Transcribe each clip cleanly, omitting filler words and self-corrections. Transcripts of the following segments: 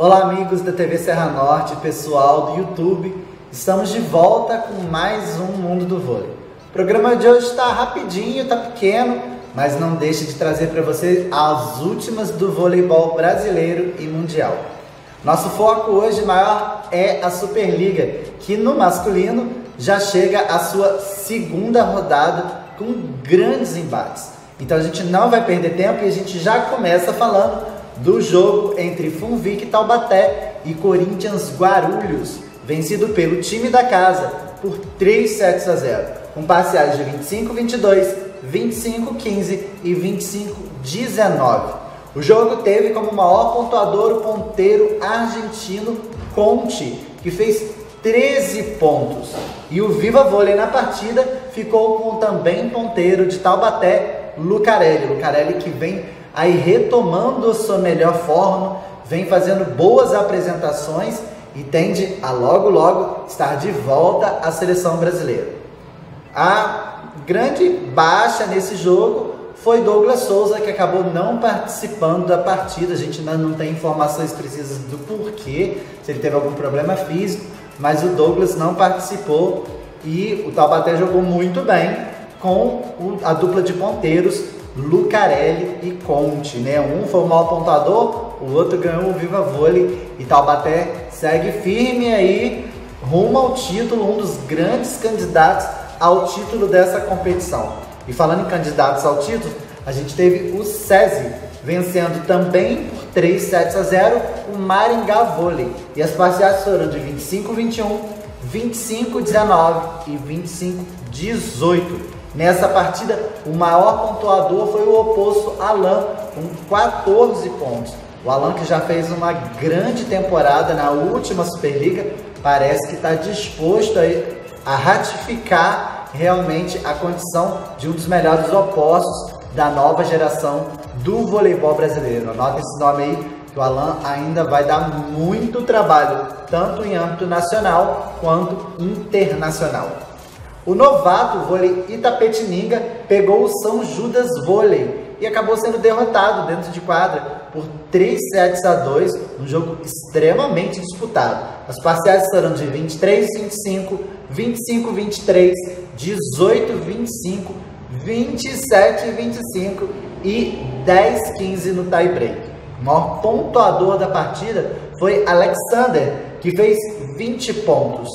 Olá amigos da TV Serra Norte, pessoal do YouTube, estamos de volta com mais um Mundo do Vôlei. O programa de hoje está rapidinho, está pequeno, mas não deixe de trazer para você as últimas do voleibol brasileiro e mundial. Nosso foco hoje maior é a Superliga, que no masculino já chega à sua segunda rodada com grandes embates. Então a gente não vai perder tempo e a gente já começa falando do jogo entre Funvic Taubaté e Corinthians Guarulhos, vencido pelo time da casa por 3-0, com parciais de 25-22, 25-15 e 25-19. O jogo teve como maior pontuador o ponteiro argentino Conte, que fez 13 pontos. E o Viva Vôlei na partida ficou com o também ponteiro de Taubaté, Lucarelli que vem aí retomando a sua melhor forma, vem fazendo boas apresentações e tende a logo estar de volta à seleção brasileira. A grande baixa nesse jogo foi Douglas Souza, que acabou não participando da partida. A gente ainda não tem informações precisas do porquê, se ele teve algum problema físico, mas o Douglas não participou e o Taubaté jogou muito bem com a dupla de ponteiros Lucarelli e Conte, né? Um foi o maior pontuador, o outro ganhou o Viva Vôlei e Taubaté segue firme aí rumo ao título, um dos grandes candidatos ao título dessa competição. E falando em candidatos ao título, a gente teve o SESI vencendo também por 3-0 o Maringá Vôlei. E as parciais foram de 25-21, 25-19 e 25-18. Nessa partida, o maior pontuador foi o oposto Alan, com 14 pontos. O Alan, que já fez uma grande temporada na última Superliga, parece que está disposto a ratificar realmente a condição de um dos melhores opostos da nova geração do voleibol brasileiro. Anota esse nome aí, que o Alan ainda vai dar muito trabalho, tanto em âmbito nacional quanto internacional. O novato vôlei Itapetininga pegou o São Judas Vôlei e acabou sendo derrotado dentro de quadra por 3-2, um jogo extremamente disputado. As parciais foram de 23-25, 25-23, 18-25, 27-25 e 10-15 no tie-break. O maior pontuador da partida foi Alexander, que fez 20 pontos.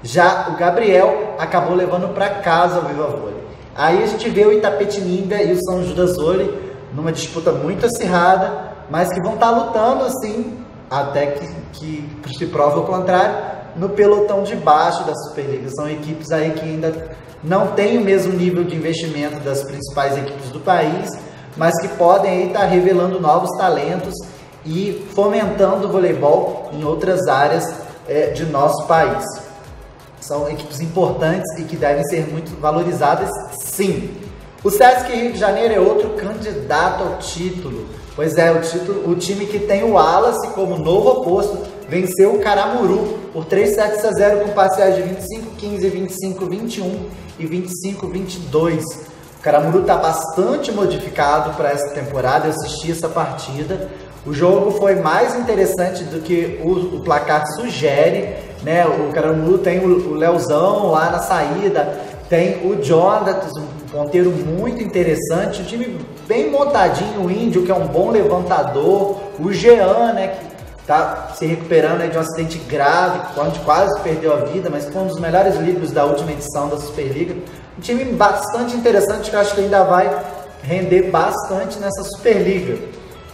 Já o Gabriel acabou levando para casa o Viva Vôlei. Aí a gente vê o Itapetininga e o São Judas Vôlei numa disputa muito acirrada, mas que vão estar lutando assim, até que se prova o contrário, no pelotão de baixo da Superliga. São equipes aí que ainda não têm o mesmo nível de investimento das principais equipes do país, mas que podem aí estar revelando novos talentos e fomentando o voleibol em outras áreas de nosso país. São equipes importantes e que devem ser muito valorizadas, sim. O Sesc Rio de Janeiro é outro candidato ao título. Pois é, o time que tem o Wallace como novo oposto venceu o Caramuru por 3-0 com parciais de 25-15, 25-21 e 25-22. O Caramuru está bastante modificado para essa temporada, eu assisti essa partida. O jogo foi mais interessante do que o placar sugere, né? O Caramuru tem o Leozão lá na saída, tem o Jonatas, um ponteiro muito interessante, o time bem montadinho, o Índio, que é um bom levantador, o Jean, né, que está se recuperando de um acidente grave, onde quase perdeu a vida, mas foi um dos melhores livros da última edição da Superliga. Um time bastante interessante que eu acho que ainda vai render bastante nessa Superliga.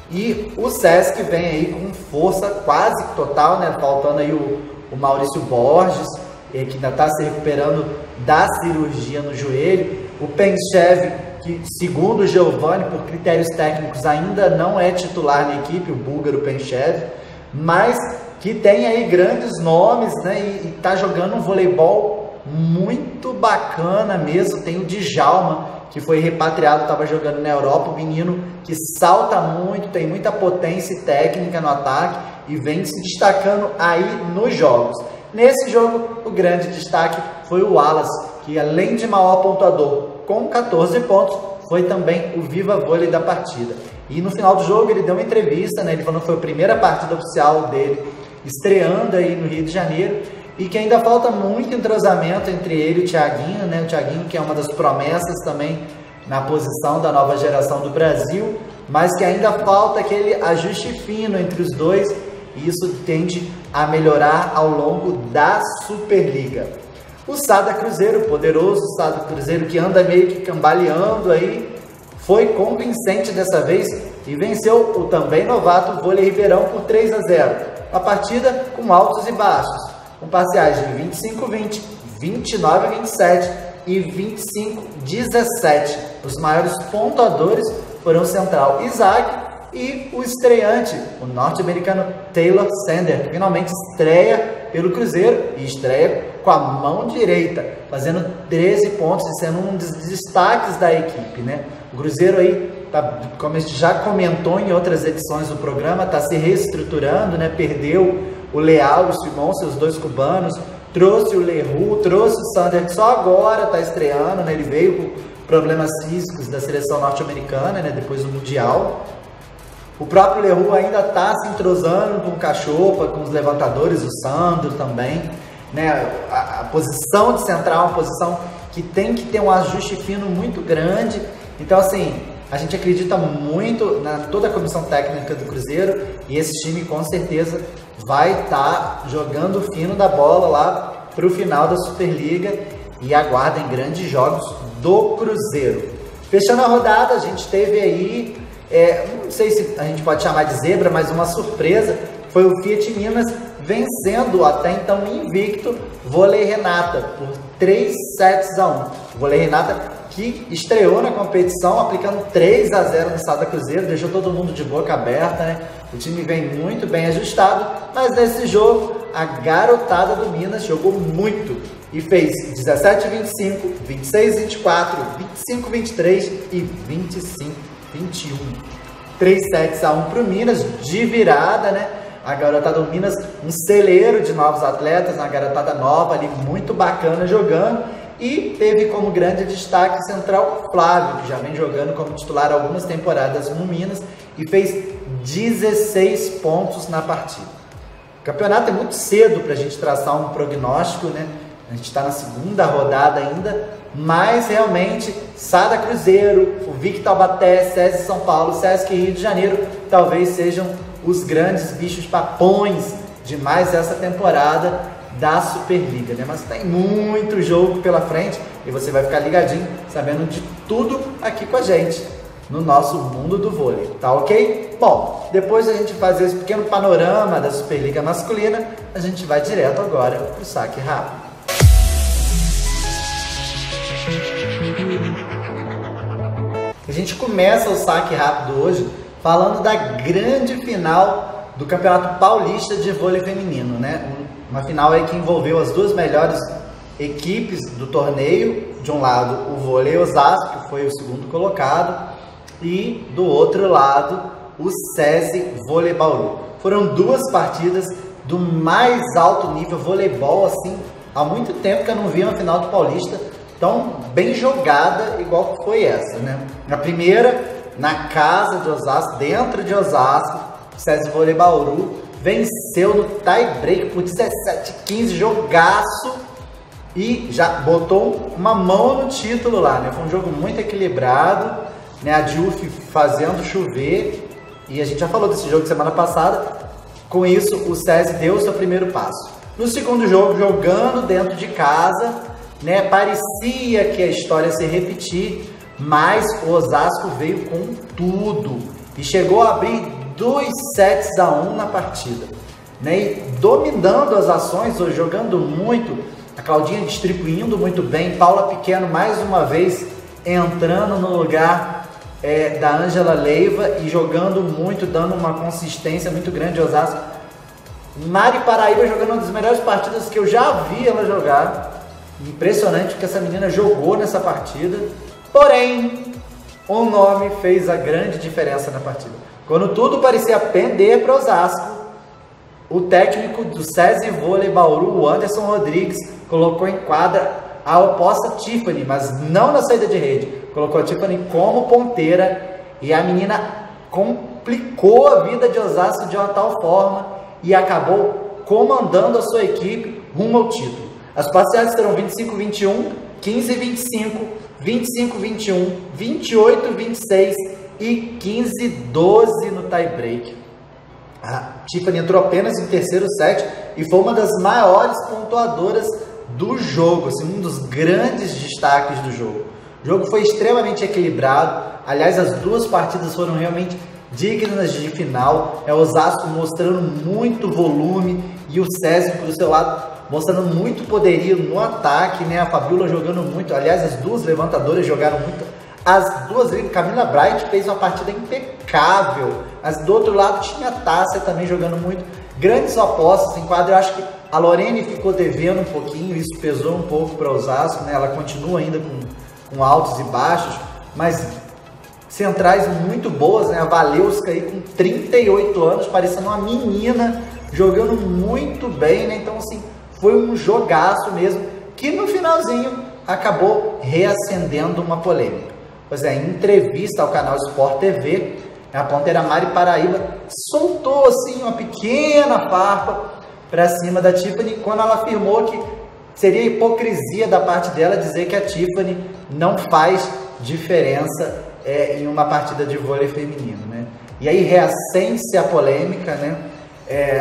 E o Sesc vem aí com força quase total, né? Faltando aí o Maurício Borges, que ainda está se recuperando da cirurgia no joelho. O Penchev, que segundo o Giovanni, por critérios técnicos, ainda não é titular na equipe, o búlgaro Penchev, mas que tem aí grandes nomes, né? E está jogando um voleibol muito bacana mesmo. Tem o Djalma, que foi repatriado, estava jogando na Europa, um menino que salta muito, tem muita potência e técnica no ataque e vem se destacando aí nos jogos. Nesse jogo, o grande destaque foi o Wallace, que além de maior pontuador com 14 pontos, foi também o Viva Vôlei da partida. E no final do jogo ele deu uma entrevista, né? Ele falou que foi a primeira partida oficial dele, estreando aí no Rio de Janeiro, e que ainda falta muito entrosamento entre ele e o Thiaguinho, né? O Thiaguinho, que é uma das promessas também na posição da nova geração do Brasil, mas que ainda falta aquele ajuste fino entre os dois, e isso tende a melhorar ao longo da Superliga. O Sada Cruzeiro, poderoso Sada Cruzeiro, que anda meio que cambaleando aí, foi convincente dessa vez e venceu o também novato Vôlei Ribeirão por 3-0. A partida com altos e baixos, com parciais de 25-20, 29-27 e 25-17. Os maiores pontuadores foram o central Isaac e o estreante, o norte-americano Taylor Sander, que finalmente estreia pelo Cruzeiro e estreia com a mão direita, fazendo 13 pontos e sendo um dos destaques da equipe, né? O Cruzeiro aí, como a gente já comentou em outras edições do programa, está se reestruturando, né? Perdeu o Leal e o Simão, seus dois cubanos, trouxe o Leroux, trouxe o Sander, que só agora está estreando, né? Ele veio com problemas físicos da seleção norte-americana, né? Depois do Mundial. O próprio Leroux ainda está se entrosando com o Cachopa, com os levantadores, o Sandro também, né? A posição de central é uma posição que tem que ter um ajuste fino muito grande. Então, assim, a gente acredita muito na toda a comissão técnica do Cruzeiro, e esse time com certeza vai estar jogando fino da bola lá para o final da Superliga, e aguardem grandes jogos do Cruzeiro. Fechando a rodada, a gente teve aí, não sei se a gente pode chamar de zebra, mas uma surpresa, foi o Fiat Minas vencendo até então invicto Vôlei Renata por 3-1. O Vôlei Renata que estreou na competição aplicando 3-0 no Sada Cruzeiro, deixou todo mundo de boca aberta, né? O time vem muito bem ajustado, mas nesse jogo a garotada do Minas jogou muito e fez 17-25, 26-24, 25-23 e 25-21. 3-1 para o Minas, de virada, né? A garotada do Minas, um celeiro de novos atletas, uma garotada nova ali, muito bacana jogando. E teve como grande destaque o central Flávio, que já vem jogando como titular algumas temporadas no Minas e fez 16 pontos na partida. O campeonato é muito cedo para a gente traçar um prognóstico, né? A gente está na segunda rodada ainda, mas realmente Sada Cruzeiro, o Vic Taubaté, SESI São Paulo, Sesc Rio de Janeiro talvez sejam os grandes bichos papões de mais essa temporada da Superliga, né? Mas tem muito jogo pela frente e você vai ficar ligadinho, sabendo de tudo aqui com a gente no nosso mundo do vôlei, tá ok? Bom, depois da gente fazer esse pequeno panorama da Superliga masculina, a gente vai direto agora pro saque rápido. A gente começa o saque rápido hoje falando da grande final do Campeonato Paulista de Vôlei Feminino, né? Uma final aí que envolveu as duas melhores equipes do torneio. De um lado, o Vôlei Osasco, que foi o segundo colocado, e do outro lado, o SESI Vôlei Bauru. Foram duas partidas do mais alto nível voleibol, assim, há muito tempo que eu não via uma final do Paulista tão bem jogada igual que foi essa, né? A primeira, na casa de Osasco, dentro de Osasco, o SESI Vôlei Bauru venceu no tie break por 17-15, jogaço, e já botou uma mão no título lá, né? Foi um jogo muito equilibrado, né? A Dilf fazendo chover, e a gente já falou desse jogo semana passada. Com isso, o SESI deu o seu primeiro passo. No segundo jogo, jogando dentro de casa, né? Parecia que a história ia se repetir, mas o Osasco veio com tudo e chegou a abrir 2-1 na partida, né? E dominando as ações, jogando muito, a Claudinha distribuindo muito bem, Paula Pequeno mais uma vez entrando no lugar da Ângela Leiva e jogando muito, dando uma consistência muito grande ao Osasco. Mari Paraíba jogando uma das melhores partidas que eu já vi ela jogar. Impressionante o que essa menina jogou nessa partida. Porém, um nome fez a grande diferença na partida. Quando tudo parecia pender para Osasco, o técnico do SESI Vôlei Bauru, o Anderson Rodrigues, colocou em quadra a oposta Tiffany, mas não na saída de rede. Colocou a Tiffany como ponteira e a menina complicou a vida de Osasco de uma tal forma e acabou comandando a sua equipe rumo ao título. As parciais serão 25-21, 15-25, 25-21, 28-26 e 15-12 no tie-break. A Tiffany entrou apenas em terceiro set e foi uma das maiores pontuadoras do jogo, assim, um dos grandes destaques do jogo. O jogo foi extremamente equilibrado. Aliás, as duas partidas foram realmente dignas de final. É o Osasco mostrando muito volume e o César, por seu lado, mostrando muito poderio no ataque, né? A Fabiola jogando muito. Aliás, as duas levantadoras jogaram muito. As duas, Camila Bright fez uma partida impecável. Mas do outro lado tinha a Tássia também jogando muito. Grandes apostas em quadra. Eu acho que a Lorene ficou devendo um pouquinho. Isso pesou um pouco para o Osasco, né? Ela continua ainda com altos e baixos, mas centrais muito boas, né? A Valeuska aí com 38 anos, parecendo uma menina, jogando muito bem, né? Então, assim, foi um jogaço mesmo, que no finalzinho acabou reacendendo uma polêmica. Pois é, em entrevista ao canal Sport TV, a ponteira Mari Paraíba soltou, assim, uma pequena farpa para cima da Tiffany, quando ela afirmou que seria hipocrisia da parte dela dizer que a Tiffany não faz diferença em uma partida de vôlei feminino, né? E aí reacende-se a polêmica, né?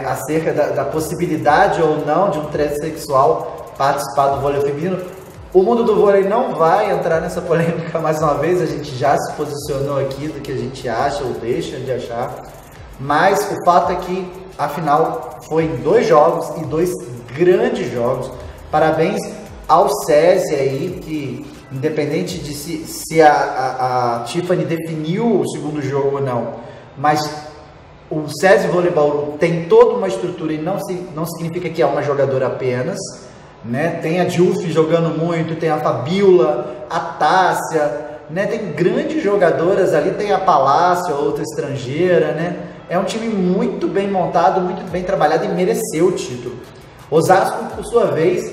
Acerca da possibilidade ou não de um transexual participar do vôlei feminino. O mundo do vôlei não vai entrar nessa polêmica mais uma vez, a gente já se posicionou aqui do que a gente acha ou deixa de achar, mas o fato é que a final foi em 2 jogos e 2 grandes jogos. Parabéns ao SESI aí, que independente de se a Tiffany definiu o segundo jogo ou não, mas o SESI Voleibol tem toda uma estrutura e não significa que é uma jogadora apenas, né? Tem a Dilf jogando muito, tem a Fabiola, a Tássia, né? Tem grandes jogadoras ali, tem a Palácio, outra estrangeira, né? É um time muito bem montado, muito bem trabalhado e mereceu o título. Osasco, por sua vez,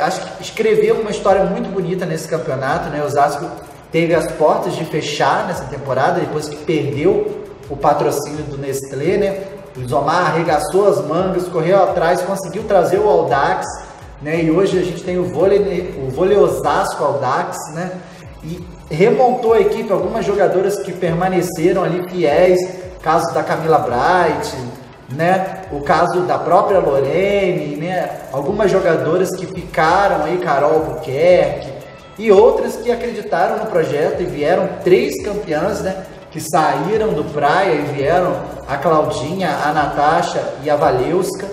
acho que escreveu uma história muito bonita nesse campeonato, né? Osasco teve as portas de fechar nessa temporada, depois que perdeu o patrocínio do Nestlé, né? O Zomar arregaçou as mangas, correu atrás, conseguiu trazer o Audax, né? E hoje a gente tem o vôlei Osasco Audax, né? E remontou a equipe, algumas jogadoras que permaneceram ali fiéis, caso da Camila Bright, né? O caso da própria Lorene, né? Algumas jogadoras que ficaram aí, Carol Albuquerque, e outras que acreditaram no projeto e vieram 3 campeãs, né? Que saíram do Praia e vieram, a Claudinha, a Natasha e a Valeuska,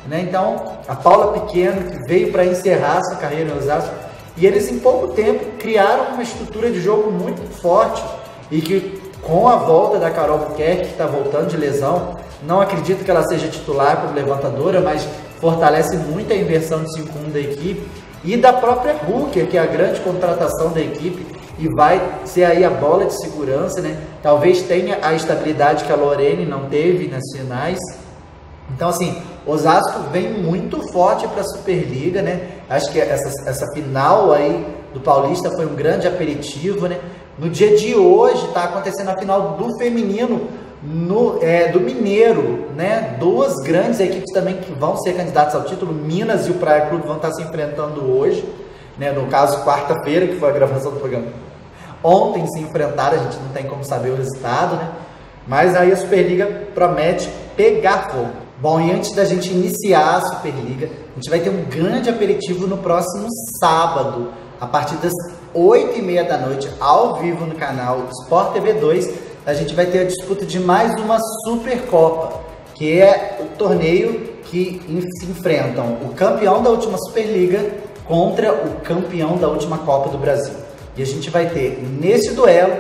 né? Então, a Paula Pequeno, que veio para encerrar sua carreira em Osasco, e eles em pouco tempo criaram uma estrutura de jogo muito forte e que com a volta da Carol Albuquerque, que está voltando de lesão, não acredito que ela seja titular como levantadora, mas fortalece muito a inversão de 5-1 da equipe e da própria Hooker, que é a grande contratação da equipe e vai ser aí a bola de segurança, né? Talvez tenha a estabilidade que a Lorene não teve nas finais. Então, assim, Osasco vem muito forte para a Superliga, né? Acho que essa final aí do Paulista foi um grande aperitivo, né? No dia de hoje está acontecendo a final do feminino do Mineiro, né? 2 grandes equipes também que vão ser candidatas ao título. Minas e o Praia Clube vão estar se enfrentando hoje, né? No caso, quarta-feira, que foi a gravação do programa. Ontem se enfrentaram, a gente não tem como saber o resultado, né? Mas aí a Superliga promete pegar fogo. Bom, e antes da gente iniciar a Superliga, a gente vai ter um grande aperitivo no próximo sábado, a partir das 8h30 da noite, ao vivo no canal Sport TV 2, a gente vai ter a disputa de mais uma Supercopa, que é o torneio que se enfrentam o campeão da última Superliga contra o campeão da última Copa do Brasil. E a gente vai ter, nesse duelo,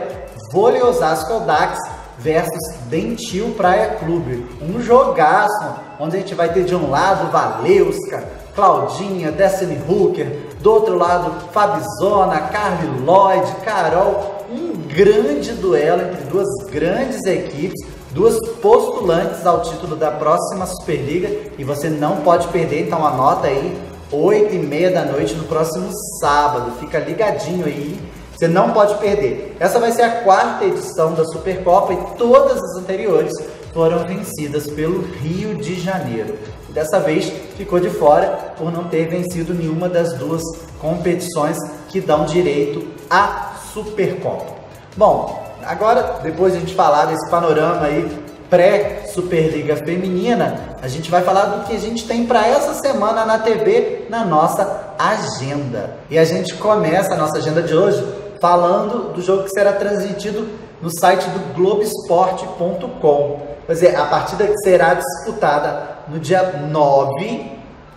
Vôlei Osasco Audax versus Dentil Praia Clube. Um jogaço, onde a gente vai ter de um lado Valeuska, Claudinha, Destiny Hooker, do outro lado Fabizona, Carly Lloyd, Carol. Um grande duelo entre 2 grandes equipes, 2 postulantes ao título da próxima Superliga, e você não pode perder, então anota aí, 8h30 da noite no próximo sábado. Fica ligadinho aí. Você não pode perder. Essa vai ser a 4ª edição da Supercopa e todas as anteriores foram vencidas pelo Rio de Janeiro. E dessa vez ficou de fora por não ter vencido nenhuma das 2 competições que dão direito à Supercopa. Bom, agora, depois de a gente falar desse panorama aí pré-Superliga Feminina, a gente vai falar do que a gente tem para essa semana na TV, na nossa agenda. E a gente começa a nossa agenda de hoje falando do jogo que será transmitido no site do Globoesporte.com. Pois é, a partida que será disputada no dia 9,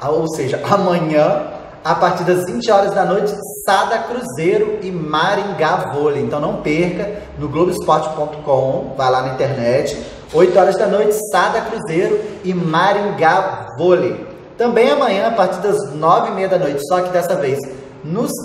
ou seja, amanhã, a partir das 20 horas da noite, Sada Cruzeiro e Maringá Vôlei. Então não perca, no Globoesporte.com, vai lá na internet, 8 horas da noite, Sada Cruzeiro e Maringá Vôlei. Também amanhã, a partir das 9h30 da noite, só que dessa vez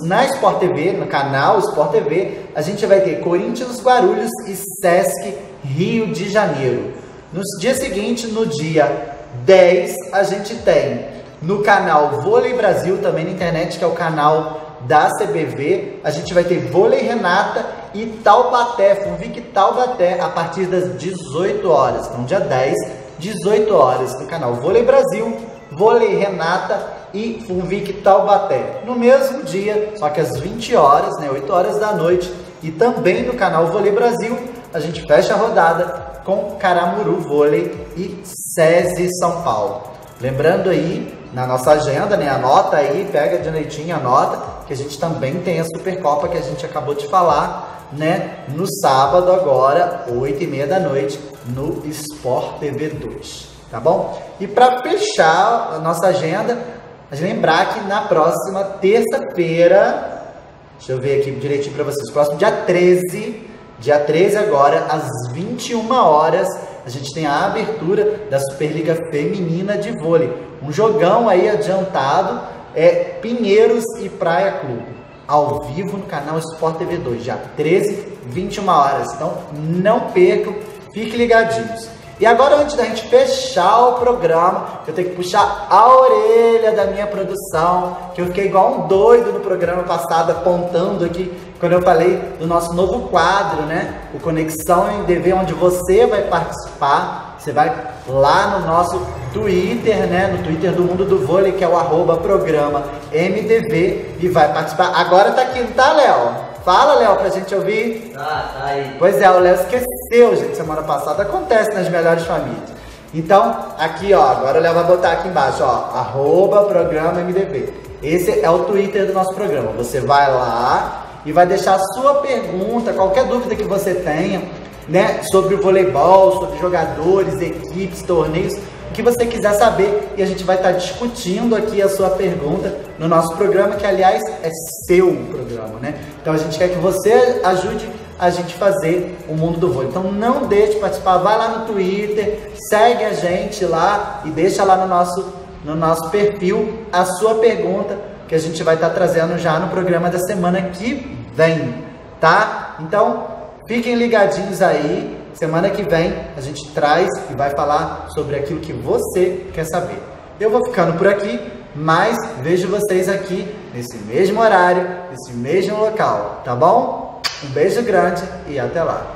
na Sport TV, no canal Sport TV, a gente vai ter Corinthians Guarulhos e Sesc Rio de Janeiro. No dia seguinte, no dia 10, a gente tem no canal Vôlei Brasil, também na internet, que é o canal da CBV, a gente vai ter Vôlei Renata e Taubaté, Funvic Taubaté, a partir das 18 horas. Então, dia 10, 18 horas, no canal Vôlei Brasil, Vôlei Renata e Funvic Taubaté. No mesmo dia, só que às 20 horas, né, 8 horas da noite, e também no canal Vôlei Brasil, a gente fecha a rodada com Caramuru Vôlei e SESI São Paulo. Lembrando aí, na nossa agenda, né, anota aí, pega direitinho, anota, que a gente também tem a Supercopa que a gente acabou de falar, né, no sábado agora, 8h30 da noite, no Sport TV 2, tá bom? E para fechar a nossa agenda, a gente lembrar que na próxima terça-feira, deixa eu ver aqui direitinho para vocês, próximo dia 13 agora, às 21 horas, a gente tem a abertura da Superliga Feminina de Vôlei. Um jogão aí adiantado, Pinheiros e Praia Clube, ao vivo no canal Sport TV 2, já 13, 21 horas. Então, não percam, fiquem ligadinhos. E agora, antes da gente fechar o programa, eu tenho que puxar a orelha da minha produção, que eu fiquei igual um doido no programa passado, apontando aqui, quando eu falei do nosso novo quadro, né? O Conexão MDV, onde você vai participar. Você vai lá no nosso Twitter, né? No Twitter do Mundo do Vôlei, que é o @programa MDV, e vai participar. Agora tá aqui, não tá, Léo? Fala, Léo, pra gente ouvir. Tá aí. Pois é, o Léo esqueceu, gente, semana passada. Acontece nas melhores famílias. Então, aqui, ó, agora o Léo vai botar aqui embaixo, ó, @programa MDV. Esse é o Twitter do nosso programa. Você vai lá e vai deixar a sua pergunta, qualquer dúvida que você tenha, né, sobre o voleibol, sobre jogadores, equipes, torneios, o que você quiser saber, e a gente vai estar discutindo aqui a sua pergunta no nosso programa, que aliás é seu programa, né? Então a gente quer que você ajude a gente fazer o mundo do vôlei. Então não deixe de participar, vai lá no Twitter, segue a gente lá e deixa lá no nosso perfil a sua pergunta, que a gente vai estar trazendo já no programa da semana que vem, tá? Então fiquem ligadinhos aí, semana que vem a gente traz e vai falar sobre aquilo que você quer saber. Eu vou ficando por aqui, mas vejo vocês aqui nesse mesmo horário, nesse mesmo local, tá bom? Um beijo grande e até lá!